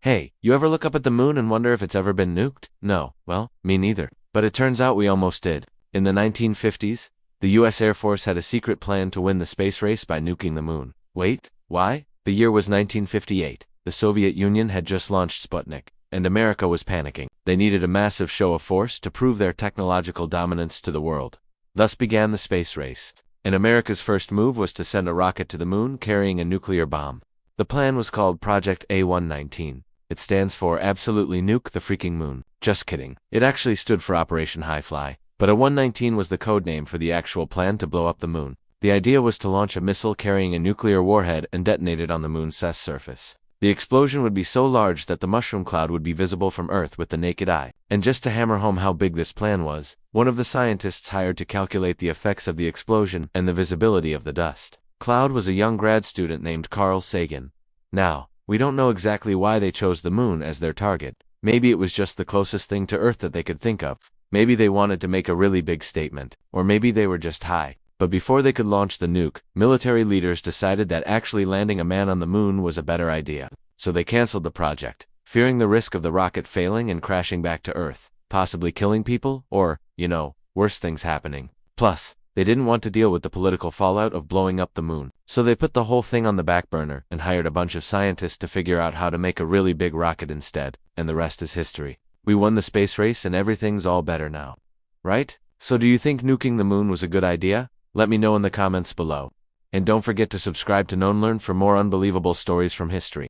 Hey, you ever look up at the moon and wonder if it's ever been nuked? No, well, me neither. But it turns out we almost did. In the 1950s, the US Air Force had a secret plan to win the space race by nuking the moon. Wait, why? The year was 1958. The Soviet Union had just launched Sputnik, and America was panicking. They needed a massive show of force to prove their technological dominance to the world. Thus began the space race. And America's first move was to send a rocket to the moon carrying a nuclear bomb. The plan was called Project A119. It stands for Absolutely Nuke the Freaking Moon. Just kidding. It actually stood for Operation High Fly. But A119 was the code name for the actual plan to blow up the moon. The idea was to launch a missile carrying a nuclear warhead and detonate it on the moon's test surface. The explosion would be so large that the mushroom cloud would be visible from Earth with the naked eye. And just to hammer home how big this plan was, one of the scientists hired to calculate the effects of the explosion and the visibility of the dust cloud was a young grad student named Carl Sagan. Now, we don't know exactly why they chose the moon as their target. Maybe it was just the closest thing to Earth that they could think of. Maybe they wanted to make a really big statement. Or maybe they were just high. But before they could launch the nuke, military leaders decided that actually landing a man on the moon was a better idea. So they canceled the project, fearing the risk of the rocket failing and crashing back to Earth, possibly killing people, or, worse things happening. Plus, they didn't want to deal with the political fallout of blowing up the moon. So they put the whole thing on the back burner and hired a bunch of scientists to figure out how to make a really big rocket instead, and the rest is history. We won the space race and everything's all better now. Right? So do you think nuking the moon was a good idea? Let me know in the comments below. And don't forget to subscribe to KnowNLearn for more unbelievable stories from history.